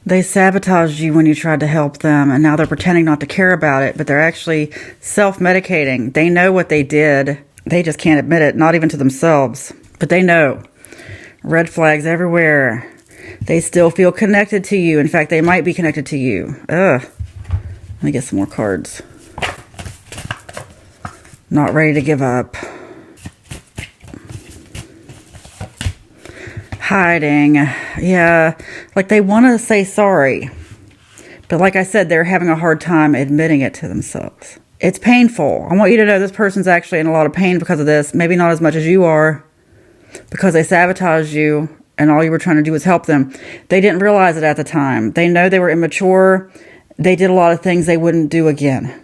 They sabotaged you when you tried to help them, and now they're pretending not to care about it, but they're actually self-medicating. They know what they did. They just can't admit it, not even to themselves. But they know. Red flags everywhere. They still feel connected to you. In fact, they might be connected to you. Ugh. Let me get some more cards. Not ready to give up. Hiding. Yeah, like they want to say sorry. But like I said, they're having a hard time admitting it to themselves. It's painful. I want you to know this person's actually in a lot of pain because of this. Maybe not as much as you are. Because they sabotaged you and all you were trying to do was help them. They didn't realize it at the time. They know they were immature. They did a lot of things they wouldn't do again.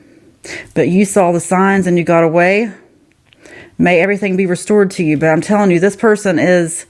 But you saw the signs and you got away. May everything be restored to you. But I'm telling you, this person is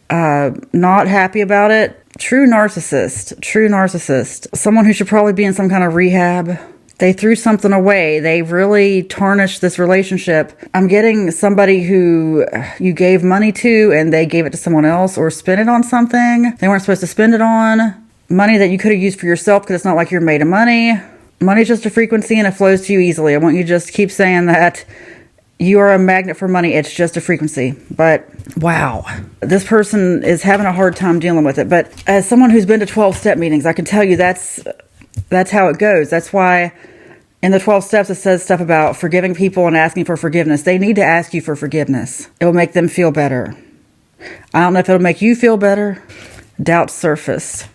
not happy about it. True narcissist. Someone who should probably be in some kind of rehab. They threw something away. They really tarnished this relationship. I'm getting somebody who you gave money to and they gave it to someone else or spent it on something they weren't supposed to spend it on. Money that you could have used for yourself because it's not like you're made of money. Money's just a frequency and it flows to you easily. I want you to just keep saying that. You are a magnet for money. It's just a frequency. But wow, this person is having a hard time dealing with it. But as someone who's been to 12-step meetings, I can tell you that's how it goes. That's why in the 12 steps, it says stuff about forgiving people and asking for forgiveness. They need to ask you for forgiveness. It will make them feel better. I don't know if it'll make you feel better. Doubt surfaced.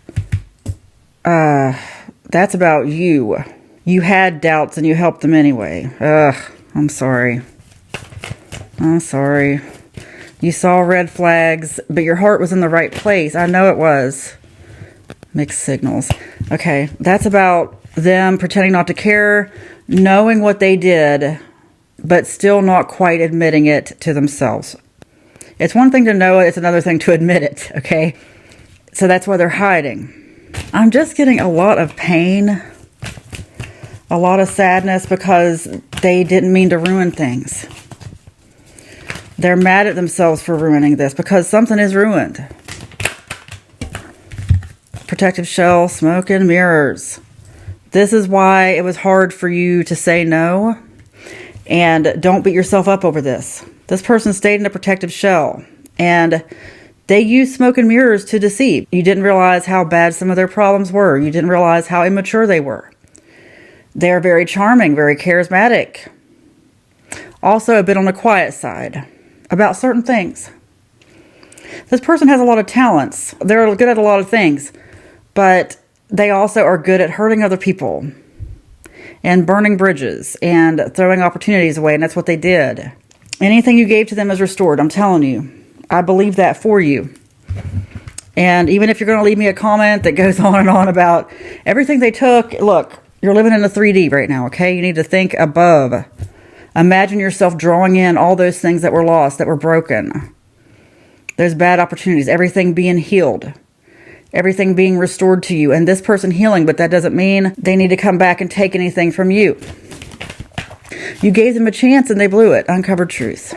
That's about you. You had doubts and you helped them anyway. I'm sorry. You saw red flags, but your heart was in the right place. I know it was. Mixed signals. Okay, that's about them pretending not to care, knowing what they did, but still not quite admitting it to themselves. It's one thing to know it, it's another thing to admit it, okay? So that's why they're hiding. I'm just getting a lot of pain, a lot of sadness because they didn't mean to ruin things. They're mad at themselves for ruining this because something is ruined. Protective shell, smoke and mirrors. This is why it was hard for you to say no. And don't beat yourself up over this. This person stayed in a protective shell. And they used smoke and mirrors to deceive. You didn't realize how bad some of their problems were. You didn't realize how immature they were. They're very charming, very charismatic. Also a bit on the quiet side about certain things. This person has a lot of talents. They're good at a lot of things. But they also are good at hurting other people and burning bridges and throwing opportunities away. And that's what they did. Anything you gave to them is restored. I'm telling you. I believe that for you. And even if you're going to leave me a comment that goes on and on about everything they took, look, you're living in a 3D right now, okay? You need to think above. Imagine yourself drawing in all those things that were lost, that were broken. Those bad opportunities, everything being healed. Everything being restored to you. And this person healing, but that doesn't mean they need to come back and take anything from you. You gave them a chance and they blew it. Uncovered truth.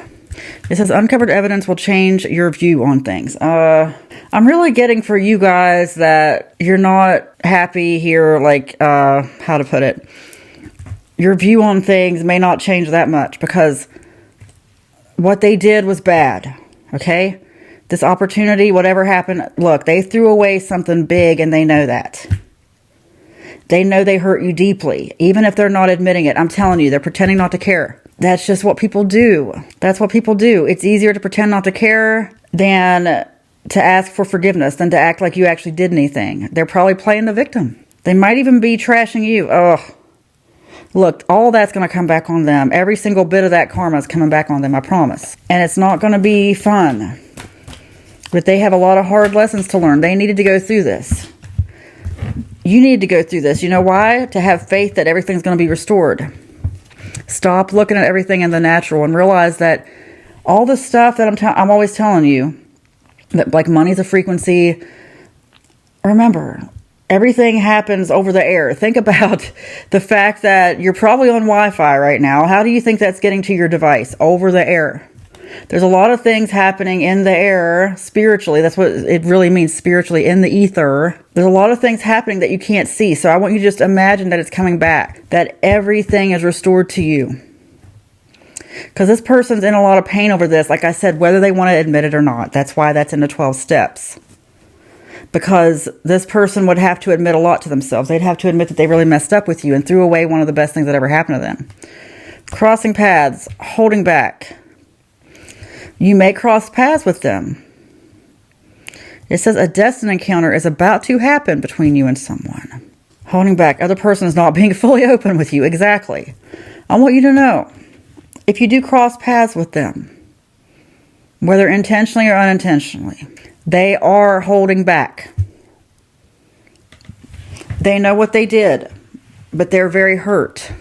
It says uncovered evidence will change your view on things. I'm really getting for you guys that you're not happy here, like, how to put it. Your view on things may not change that much because what they did was bad, okay? This opportunity, whatever happened, look, they threw away something big and they know that. They know they hurt you deeply, even if they're not admitting it. I'm telling you, they're pretending not to care. That's just what people do. That's what people do. It's easier to pretend not to care than to ask for forgiveness, than to act like you actually did anything. They're probably playing the victim. They might even be trashing you. Oh, look, all that's going to come back on them. Every single bit of that karma is coming back on them, I promise. And it's not going to be fun. But they have a lot of hard lessons to learn. They needed to go through this. You need to go through this. You know why? To have faith that everything's going to be restored. Stop looking at everything in the natural and realize that all the stuff that I'm always telling you, that like money's a frequency. Remember, everything happens over the air. Think about the fact that you're probably on Wi-Fi right now. How do you think that's getting to your device? Over the air. There's a lot of things happening in the air spiritually. That's what it really means, spiritually, in the ether. There's a lot of things happening that you can't see. So I want you to just imagine that it's coming back, that everything is restored to you. Because this person's in a lot of pain over this, like I said, whether they want to admit it or not. That's why that's in the 12 steps. Because this person would have to admit a lot to themselves. They'd have to admit that they really messed up with you and threw away one of the best things that ever happened to them. Crossing paths, holding back. You may cross paths with them. It says a destined encounter is about to happen between you and someone. Holding back. Other person is not being fully open with you. Exactly. I want you to know, if you do cross paths with them, whether intentionally or unintentionally, they are holding back. They know what they did, but they're very hurt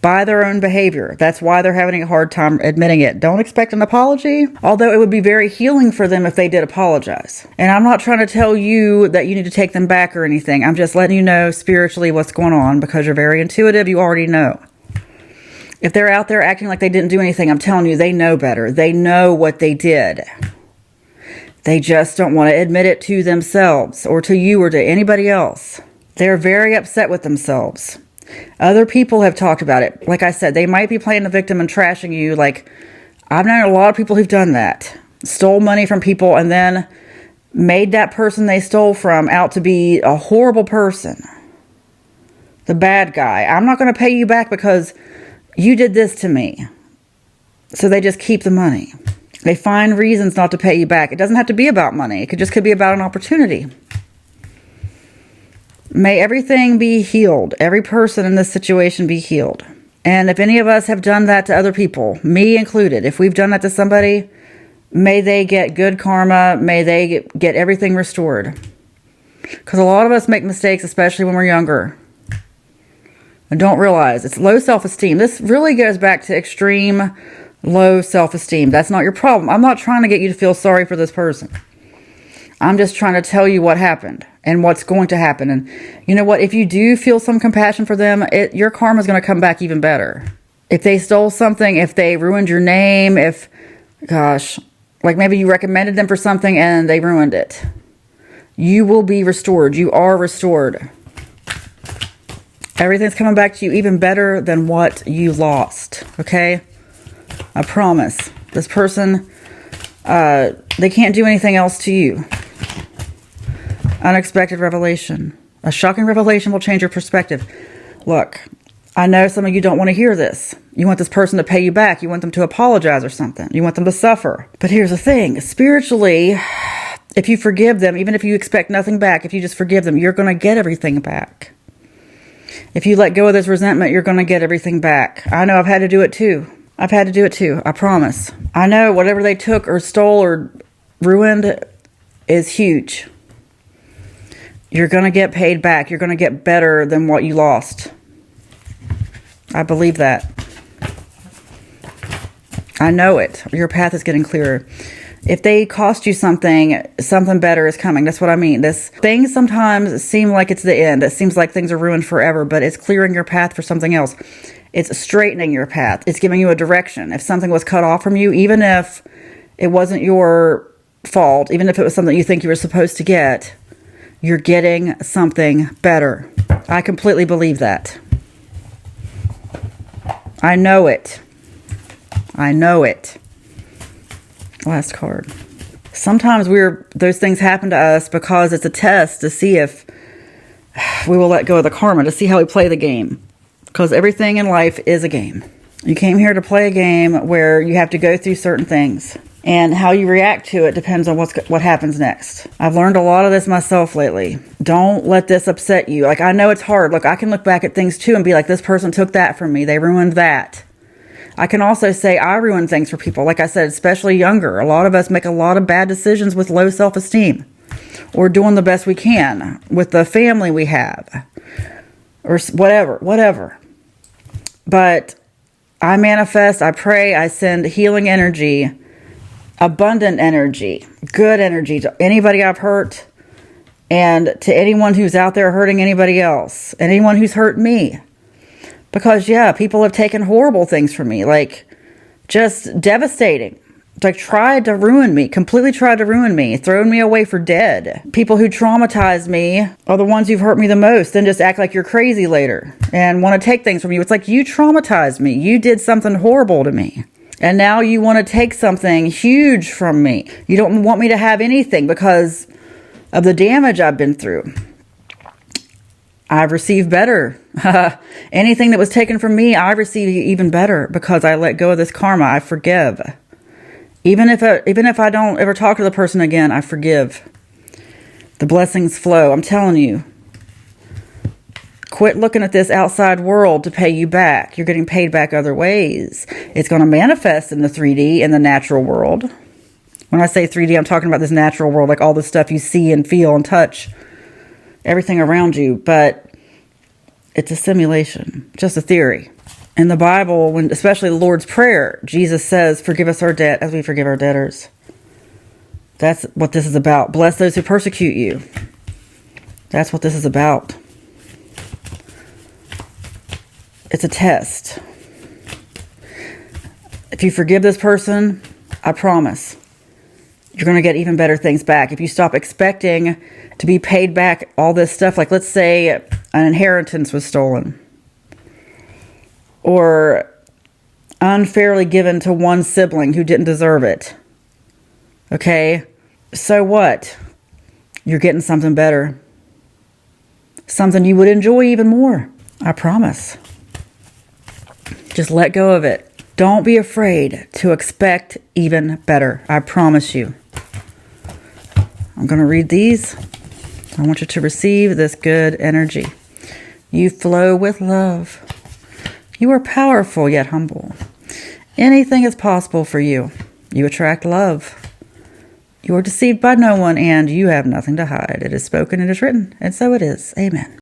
by their own behavior. That's why they're having a hard time admitting it. Don't expect an apology, although it would be very healing for them if they did apologize. And I'm not trying to tell you that you need to take them back or anything. I'm just letting you know spiritually what's going on, because you're very intuitive. You already know. If they're out there acting like they didn't do anything, I'm telling you, they know better. They know what they did. They just don't want to admit it to themselves or to you or to anybody else. They're very upset with themselves. Other people have talked about it. Like I said, they might be playing the victim and trashing you. Like, I've known a lot of people who've done that. Stole money from people and then made that person they stole from out to be a horrible person. The bad guy. I'm not going to pay you back because you did this to me. So they just keep the money. They find reasons not to pay you back. It doesn't have to be about money. It could be about an opportunity. May everything be healed. Every person in this situation be healed. And if any of us have done that to other people, me included, if we've done that to somebody, may they get good karma. May they get everything restored. Because a lot of us make mistakes, especially when we're younger, and don't realize it's low self-esteem. This really goes back to extreme low self-esteem. That's not your problem. I'm not trying to get you to feel sorry for this person. I'm just trying to tell you what happened and what's going to happen. And you know what? If you do feel some compassion for them, your karma is going to come back even better. If they stole something, if they ruined your name, like maybe you recommended them for something and they ruined it, you will be restored. You are restored. Everything's coming back to you even better than what you lost. Okay? I promise. This person, they can't do anything else to you. Unexpected revelation. A shocking revelation will change your perspective. Look, I know some of you don't want to hear this. You want this person to pay you back. You want them to apologize or something. You want them to suffer. But here's the thing. Spiritually, if you forgive them, even if you expect nothing back, if you just forgive them, you're going to get everything back. If you let go of this resentment, you're going to get everything back. I know I've had to do it too. I promise. I know whatever they took or stole or ruined is huge. You're going to get paid back. You're going to get better than what you lost. I believe that. I know it. Your path is getting clearer. If they cost you something, something better is coming. That's what I mean. Things sometimes seem like it's the end. It seems like things are ruined forever, but it's clearing your path for something else. It's straightening your path. It's giving you a direction. If something was cut off from you, even if it wasn't your fault, even if it was something you think you were supposed to get, you're getting something better. I completely believe that. I know it. Last card. Sometimes those things happen to us because it's a test to see if we will let go of the karma, to see how we play the game. Because everything in life is a game. You came here to play a game where you have to go through certain things. And how you react to it depends on what happens next. I've learned a lot of this myself lately. Don't let this upset you. Like, I know it's hard. Look, I can look back at things too and be like, this person took that from me. They ruined that. I can also say I ruin things for people. Like I said, especially younger. A lot of us make a lot of bad decisions with low self-esteem. Or doing the best we can with the family we have. Or whatever. But I manifest, I pray, I send healing energy, abundant energy, good energy to anybody I've hurt, and to anyone who's out there hurting anybody else, and anyone who's hurt me. Because, yeah, people have taken horrible things from me, like just devastating. Like tried to ruin me, completely tried to ruin me, thrown me away for dead. People who traumatize me are the ones who've hurt me the most, then just act like you're crazy later and want to take things from you. It's like, you traumatized me. You did something horrible to me. And now you want to take something huge from me. You don't want me to have anything because of the damage I've been through. I've received better. Anything that was taken from me, I receive even better because I let go of this karma. I forgive. Even if I don't ever talk to the person again, I forgive. The blessings flow. I'm telling you. Quit looking at this outside world to pay you back. You're getting paid back other ways. It's going to manifest in the 3D, in the natural world. When I say 3D, I'm talking about this natural world, like all the stuff you see and feel and touch. Everything around you. But it's a simulation. Just a theory. In the Bible, when especially the Lord's Prayer, Jesus says, forgive us our debt as we forgive our debtors. That's what this is about. Bless those who persecute you. That's what this is about. It's a test. If you forgive this person, I promise, you're going to get even better things back. If you stop expecting to be paid back all this stuff, like let's say an inheritance was stolen, or unfairly given to one sibling who didn't deserve it. Okay? So what? You're getting something better. Something you would enjoy even more. I promise. Just let go of it. Don't be afraid to expect even better. I promise you. I'm going to read these. I want you to receive this good energy. You flow with love. You are powerful yet humble. Anything is possible for you. You attract love. You are deceived by no one, and you have nothing to hide. It is spoken, it is written, and so it is. Amen.